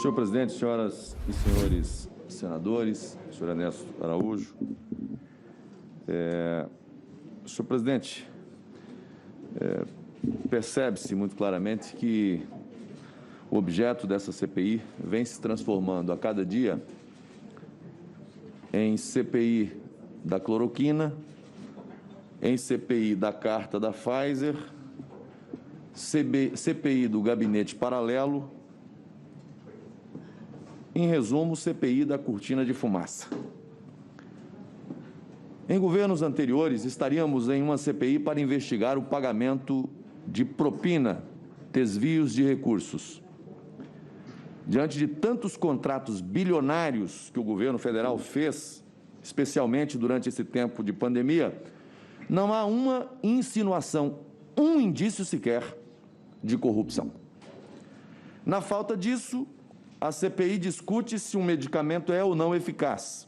Senhor presidente, senhoras e senhores senadores, senhor Ernesto Araújo. Senhor presidente, percebe-se muito claramente que o objeto dessa CPI vem se transformando a cada dia em CPI da cloroquina, em CPI da carta da Pfizer, CPI do gabinete paralelo, em resumo, CPI da cortina de fumaça. Em governos anteriores, estaríamos em uma CPI para investigar o pagamento de propina, desvios de recursos. Diante de tantos contratos bilionários que o governo federal fez, especialmente durante esse tempo de pandemia, não há uma insinuação, um indício sequer de corrupção. Na falta disso, a CPI discute se um medicamento é ou não eficaz,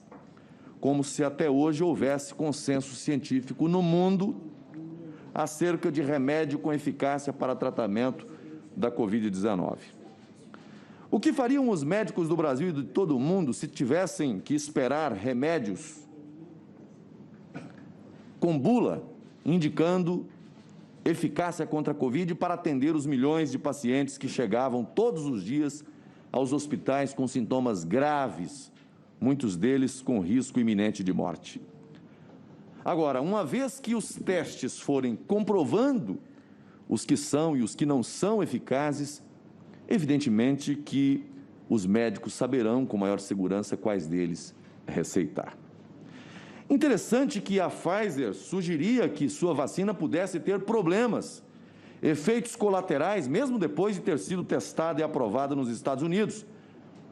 como se até hoje houvesse consenso científico no mundo acerca de remédio com eficácia para tratamento da Covid-19. O que fariam os médicos do Brasil e de todo o mundo se tivessem que esperar remédios com bula indicando eficácia contra a Covid para atender os milhões de pacientes que chegavam todos os dias aos hospitais com sintomas graves, muitos deles com risco iminente de morte? Agora, uma vez que os testes forem comprovando os que são e os que não são eficazes, evidentemente que os médicos saberão com maior segurança quais deles receitar. Interessante que a Pfizer sugeria que sua vacina pudesse ter problemas, efeitos colaterais, mesmo depois de ter sido testada e aprovada nos Estados Unidos.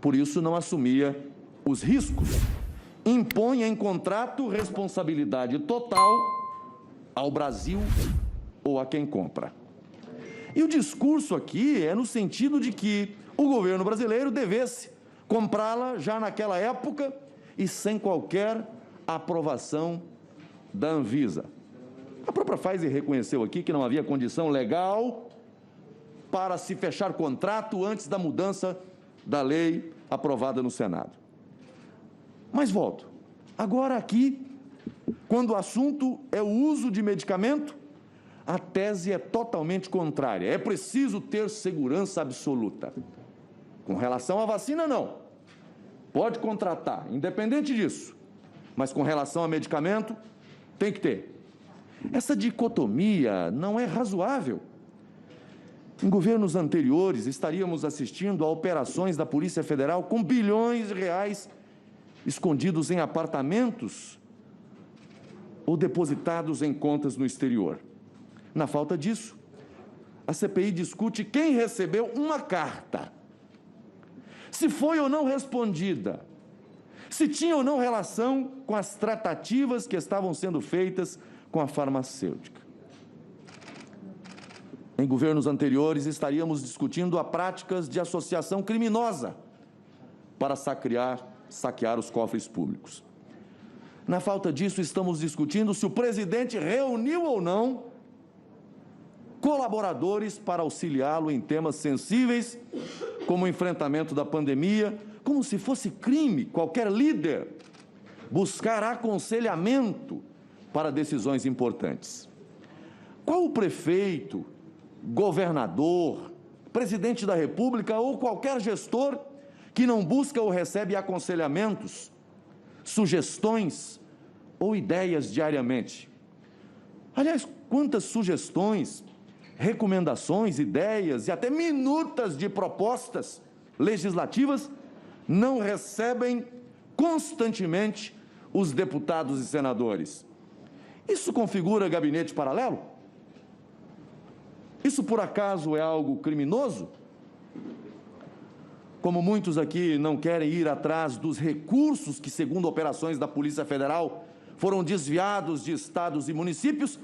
Por isso, não assumia os riscos. Impõe em contrato responsabilidade total ao Brasil ou a quem compra. E o discurso aqui é no sentido de que o governo brasileiro devesse comprá-la já naquela época e sem qualquer aprovação da Anvisa. A própria Pfizer reconheceu aqui que não havia condição legal para se fechar contrato antes da mudança da lei aprovada no Senado. Mas volto. Agora aqui, quando o assunto é o uso de medicamento, a tese é totalmente contrária. É preciso ter segurança absoluta. Com relação à vacina, não. Pode contratar, independente disso. Mas com relação a medicamento, tem que ter. Essa dicotomia não é razoável. Em governos anteriores, estaríamos assistindo a operações da Polícia Federal com bilhões de reais escondidos em apartamentos ou depositados em contas no exterior. Na falta disso, a CPI discute quem recebeu uma carta, se foi ou não respondida, se tinha ou não relação com as tratativas que estavam sendo feitas com a farmacêutica. Em governos anteriores, estaríamos discutindo as práticas de associação criminosa para saquear os cofres públicos. Na falta disso, estamos discutindo se o presidente reuniu ou não colaboradores para auxiliá-lo em temas sensíveis, como o enfrentamento da pandemia, como se fosse crime qualquer líder buscar aconselhamento para decisões importantes. Qual o prefeito, governador, presidente da República ou qualquer gestor que não busca ou recebe aconselhamentos, sugestões ou ideias diariamente? Aliás, quantas sugestões, recomendações, ideias e até minutas de propostas legislativas não recebem constantemente os deputados e senadores? Isso configura gabinete paralelo? Isso, por acaso, é algo criminoso? Como muitos aqui não querem ir atrás dos recursos que, segundo operações da Polícia Federal, foram desviados de estados e municípios,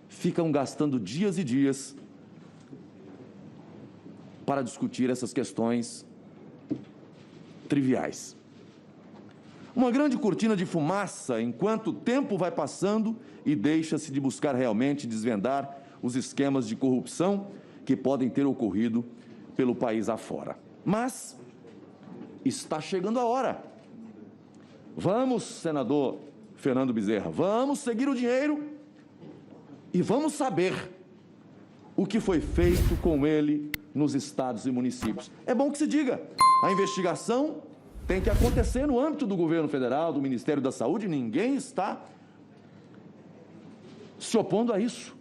ficam gastando dias e dias para discutir essas questões triviais. Uma grande cortina de fumaça enquanto o tempo vai passando e deixa-se de buscar realmente desvendar os esquemas de corrupção que podem ter ocorrido pelo país afora. Mas está chegando a hora. Vamos, senador Fernando Bezerra, vamos seguir o dinheiro e vamos saber o que foi feito com ele nos estados e municípios. É bom que se diga, a investigação tem que acontecer no âmbito do governo federal, do Ministério da Saúde, ninguém está se opondo a isso.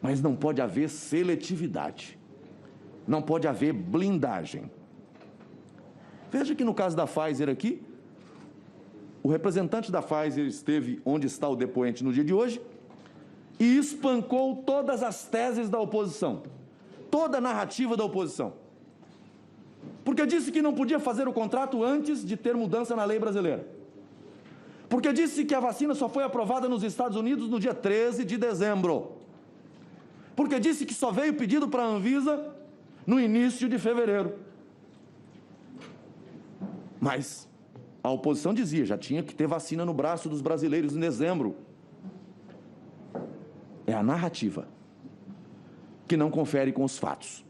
Mas não pode haver seletividade, não pode haver blindagem. Veja que no caso da Pfizer aqui, o representante da Pfizer esteve onde está o depoente no dia de hoje e espancou todas as teses da oposição, toda a narrativa da oposição. Porque disse que não podia fazer o contrato antes de ter mudança na lei brasileira. Porque disse que a vacina só foi aprovada nos Estados Unidos no dia 13 de dezembro. Porque disse que só veio pedido para a Anvisa no início de fevereiro. Mas a oposição dizia, já tinha que ter vacina no braço dos brasileiros em dezembro. É a narrativa que não confere com os fatos.